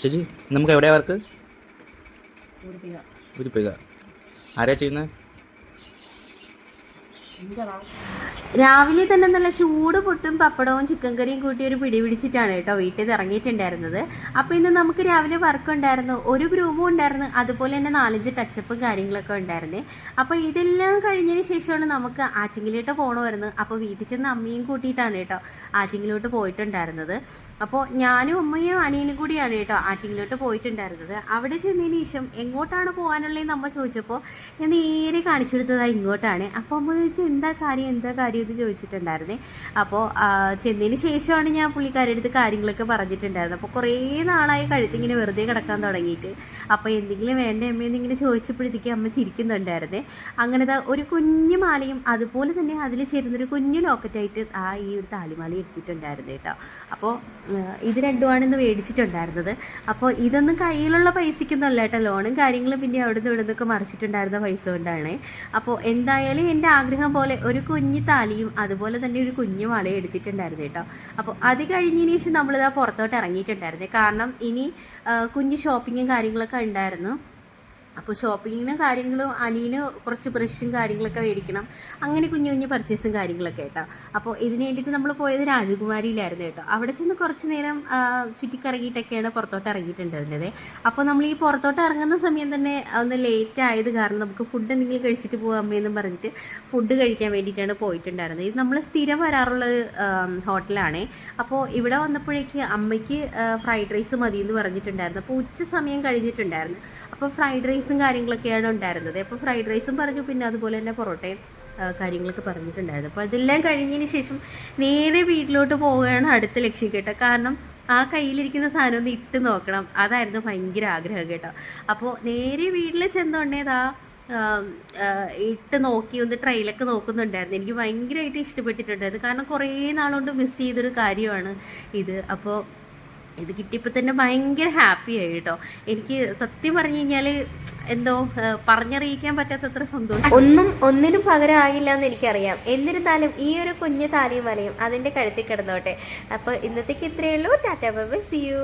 ചേച്ചി നമുക്ക് എവിടെയാ വർക്ക്? ഉരുപ്പിക. ആരാ ചെയ്യുന്നത്? രാവിലെ തന്നെ നല്ല ചൂട് പൊട്ടും പപ്പടവും ചിക്കൻ കറിയും കൂട്ടി ഒരു പിടി പിടിച്ചിട്ടാണ് കേട്ടോ വീട്ടിൽ നിന്ന് ഇറങ്ങിയിട്ടുണ്ടായിരുന്നത്. അപ്പോൾ ഇന്ന് നമുക്ക് രാവിലെ വർക്ക് ഉണ്ടായിരുന്നു, ഒരു ഗ്രൂമും ഉണ്ടായിരുന്നു, അതുപോലെ തന്നെ 4-5 ടച്ചപ്പും കാര്യങ്ങളൊക്കെ ഉണ്ടായിരുന്നേ. അപ്പോൾ ഇതെല്ലാം കഴിഞ്ഞതിന് ശേഷമാണ് നമുക്ക് ആറ്റിങ്ങിലോട്ട് പോകണമായിരുന്നു. അപ്പോൾ വീട്ടിൽ ചെന്ന് അമ്മയും കൂട്ടിയിട്ടാണ് കേട്ടോ ആറ്റിങ്ങിലോട്ട് പോയിട്ടുണ്ടായിരുന്നത്. അപ്പോൾ ഞാനും അമ്മയും അനിയനും കൂടിയാണ് കേട്ടോ ആറ്റിങ്ങിലോട്ട് പോയിട്ടുണ്ടായിരുന്നത്. അവിടെ ചെന്നതിന് ശേഷം എങ്ങോട്ടാണ് പോകാനുള്ളതെന്ന് അമ്മ ചോദിച്ചപ്പോൾ ഞാൻ നേരെ കാണിച്ചു കൊടുത്തതാണ് ഇങ്ങോട്ടാണ്. അപ്പോൾ അമ്മ ചോദിച്ചു എന്താ കാര്യം ഇത് ചോദിച്ചിട്ടുണ്ടായിരുന്നേ. അപ്പോൾ ചെന്നതിന് ശേഷമാണ് ഞാൻ പുള്ളിക്കാരുടെ അടുത്ത് കാര്യങ്ങളൊക്കെ പറഞ്ഞിട്ടുണ്ടായിരുന്നത്. അപ്പോൾ കുറേ നാളായി കഴുത്തിങ്ങനെ വെറുതെ കിടക്കാൻ തുടങ്ങിയിട്ട്. അപ്പോൾ എന്തെങ്കിലും വേണ്ട അമ്മയെന്ന് ഇങ്ങനെ ചോദിച്ചപ്പോഴത്തേക്ക് അമ്മ ചിരിക്കുന്നുണ്ടായിരുന്നേ. അങ്ങനത്തെ ഒരു കുഞ്ഞു മാലയും അതുപോലെ തന്നെ അതിൽ ചേരുന്നൊരു കുഞ്ഞു ലോക്കറ്റായിട്ട് ഈ ഒരു താലിമാല എടുത്തിട്ടുണ്ടായിരുന്നു കേട്ടോ. അപ്പോൾ ഇത് രണ്ടുമാണ് ഇന്ന് മേടിച്ചിട്ടുണ്ടായിരുന്നത്. അപ്പോൾ ഇതൊന്നും കയ്യിലുള്ള പൈസയ്ക്കൊന്നുമല്ല കേട്ടോ, ലോണും കാര്യങ്ങളും പിന്നെ അവിടെ നിന്ന് ഇവിടെ നിന്നൊക്കെ മറിച്ചിട്ടുണ്ടായിരുന്ന പൈസ കൊണ്ടാണ്. അപ്പോൾ എന്തായാലും എൻ്റെ ആഗ്രഹം പോലെ ഒരു കുഞ്ഞു താലിയും അതുപോലെ തന്നെ ഒരു കുഞ്ഞു വളയും എടുത്തിട്ടുണ്ടായിരുന്നു കേട്ടോ. അപ്പോൾ അത് കഴിഞ്ഞതിന് ശേഷം നമ്മളിതാ പുറത്തോട്ട് ഇറങ്ങിയിട്ടുണ്ടായിരുന്നു. കാരണം ഇനി കുഞ്ഞു ഷോപ്പിങ്ങും കാര്യങ്ങളൊക്കെ ഉണ്ടായിരുന്നു. അപ്പോൾ ഷോപ്പിങ്ങിനും കാര്യങ്ങളും അനിയന് കുറച്ച് ബ്രഷും കാര്യങ്ങളൊക്കെ മേടിക്കണം, അങ്ങനെ കുഞ്ഞു കുഞ്ഞു പർച്ചേസും കാര്യങ്ങളൊക്കെ കേട്ടോ. അപ്പോൾ ഇതിന് വേണ്ടിയിട്ട് നമ്മൾ പോയത് രാജകുമാരിയിലായിരുന്നു കേട്ടോ. അവിടെ ചെന്ന് കുറച്ച് നേരം ചുറ്റിക്കറങ്ങിയിട്ടൊക്കെയാണ് പുറത്തോട്ട് ഇറങ്ങിയിട്ടുണ്ടായിരുന്നത്. അപ്പോൾ നമ്മൾ ഈ പുറത്തോട്ട് ഇറങ്ങുന്ന സമയം തന്നെ ഒന്ന് ലേറ്റ് ആയത് കാരണം നമുക്ക് ഫുഡ് എന്തെങ്കിലും കഴിച്ചിട്ട് പോകാം അമ്മയെന്നും പറഞ്ഞിട്ട് ഫുഡ് കഴിക്കാൻ വേണ്ടിയിട്ടാണ് പോയിട്ടുണ്ടായിരുന്നത്. ഇത് നമ്മൾ സ്ഥിരം വരാറുള്ളൊരു ഹോട്ടലാണേ. അപ്പോൾ ഇവിടെ വന്നപ്പോഴേക്ക് അമ്മയ്ക്ക് ഫ്രൈഡ് റൈസ് മതി എന്ന് പറഞ്ഞിട്ടുണ്ടായിരുന്നു. അപ്പോൾ ഉച്ച സമയം കഴിഞ്ഞിട്ടുണ്ടായിരുന്നു. അപ്പോൾ ഫ്രൈഡ് റൈസും കാര്യങ്ങളൊക്കെയാണ് ഉണ്ടായിരുന്നത്. അപ്പോൾ ഫ്രൈഡ് റൈസും പറഞ്ഞു, പിന്നെ അതുപോലെ തന്നെ പൊറോട്ടയും കാര്യങ്ങളൊക്കെ പറഞ്ഞിട്ടുണ്ടായിരുന്നു. അപ്പോൾ അതെല്ലാം കഴിഞ്ഞതിന് ശേഷം നേരെ വീട്ടിലോട്ട് പോവുകയാണ് അടുത്ത ലക്ഷ്യം കേട്ടോ. കാരണം ആ കയ്യിലിരിക്കുന്ന സാധനം ഒന്ന് ഇട്ട് നോക്കണം, അതായിരുന്നു ഭയങ്കര ആഗ്രഹം കേട്ടോ. അപ്പോൾ നേരെ വീട്ടിൽ ചെന്നോണ്ടേതാ ഇട്ട് നോക്കി ഒന്ന് ട്രെയിലൊക്കെ നോക്കുന്നുണ്ടായിരുന്നു. എനിക്ക് ഭയങ്കരമായിട്ട് ഇഷ്ടപ്പെട്ടിട്ടുണ്ടായിരുന്നു. കാരണം കുറേ നാളുകൊണ്ട് മിസ് ചെയ്തൊരു കാര്യമാണ് ഇത്. അപ്പോൾ ഇത് കിട്ടിയപ്പോൾ തന്നെ ഭയങ്കര ഹാപ്പിയായി കേട്ടോ. എനിക്ക് സത്യം പറഞ്ഞു കഴിഞ്ഞാൽ എന്തോ പറഞ്ഞറിയിക്കാൻ പറ്റാത്തത്ര സന്തോഷം. ഒന്നിനും പകരമാകില്ല എന്ന് എനിക്കറിയാം. എന്നിരുന്നാലും ഈ ഒരു കുഞ്ഞു താലിയും വലയും അതിൻ്റെ കഴുത്തിൽ കിടന്നോട്ടെ. അപ്പോൾ ഇന്നത്തേക്ക് ഇത്രയേ ഉള്ളൂ. Tata bye bye, see U.